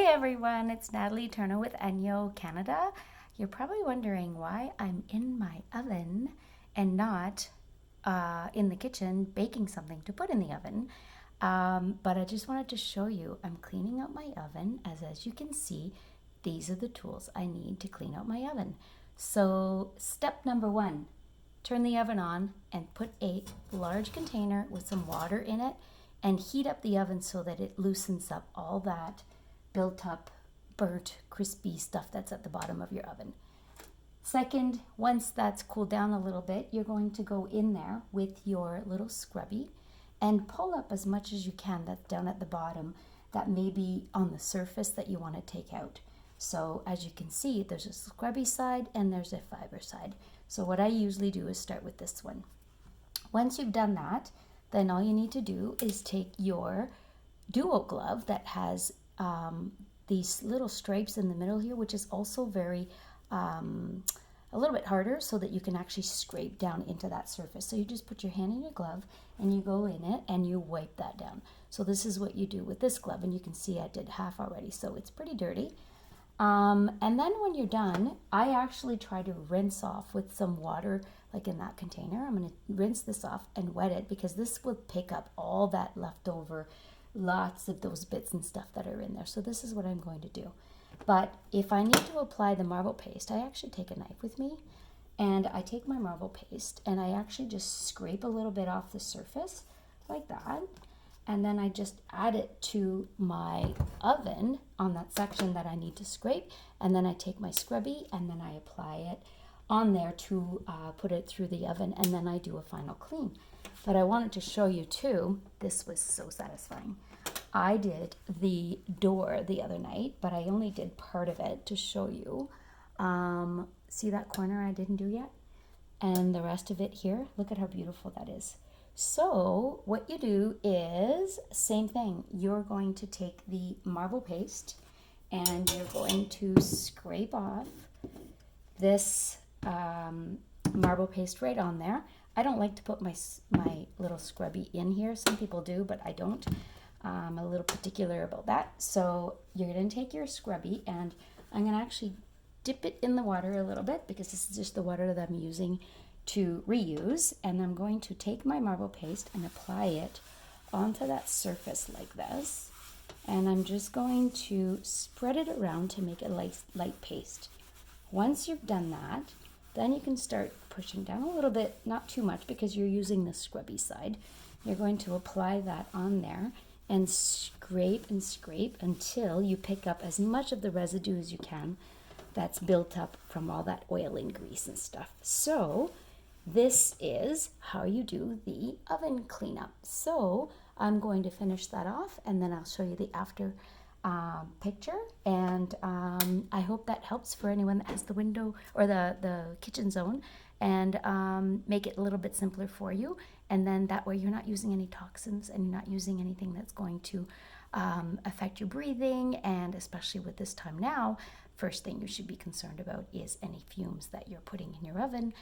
everyone, it's Natalie Turner with ENJO Canada. You're probably wondering why I'm in my oven and not in the kitchen baking something to put in the oven. But I just wanted to show you I'm cleaning out my oven. As you can see, these are the tools I need to clean out my oven. So step number one, turn the oven on and put a large container with some water in it and heat up the oven so that it loosens up all that built up, burnt, crispy stuff that's at the bottom of your oven. Second, once that's cooled down a little bit, you're going to go in there with your little scrubby and pull up as much as you can that's down at the bottom that may be on the surface that you want to take out. So as you can see, there's a scrubby side and there's a fiber side. So what I usually do is start with this one. Once you've done that, then all you need to do is take your duo glove that has these little stripes in the middle here, which is also very a little bit harder so that you can actually scrape down into that surface. So you just put your hand in your glove and you go in it and you wipe that down. So this is what you do with this glove, and you can see I did half already, so it's pretty dirty. And then when you're done, I actually try to rinse off with some water, like in that container. I'm going to rinse this off and wet it because this will pick up all that leftover, lots of those bits and stuff that are in there. So this is what I'm going to do. But if I need to apply the marble paste, I actually take a knife with me and I take my marble paste and I actually just scrape a little bit off the surface like that. And then I just add it to my oven on that section that I need to scrape. And then I take my scrubby and then I apply it on there to put it through the oven. And then I do a final clean. But I wanted to show you too, this was so satisfying. I did the door the other night, but I only did part of it to show you. See that corner I didn't do yet? And the rest of it here, look at how beautiful that is. So what you do is, same thing, you're going to take the marble paste and you're going to scrape off this marble paste right on there. I don't like to put my little scrubby in here. Some people do, but I don't. I'm a little particular about that. So you're going to take your scrubby and I'm going to actually dip it in the water a little bit because this is just the water that I'm using to reuse, and I'm going to take my marble paste and apply it onto that surface like this, and I'm just going to spread it around to make a light paste. Once you've done that, then you can start pushing down a little bit, not too much because you're using the scrubby side. You're going to apply that on there and scrape until you pick up as much of the residue as you can that's built up from all that oil and grease and stuff. So this is how you do the oven cleanup. So I'm going to finish that off and then I'll show you the after picture. And I hope that helps for anyone that has the window or the kitchen zone, and make it a little bit simpler for you. And then that way you're not using any toxins and you're not using anything that's going to affect your breathing. And especially with this time now, first thing you should be concerned about is any fumes that you're putting in your oven,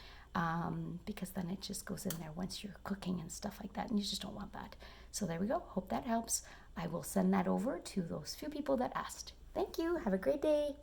because then it just goes in there once you're cooking and stuff like that, and you just don't want that. So there we go. Hope that helps. I will send that over to those few people that asked. Thank you. Have a great day.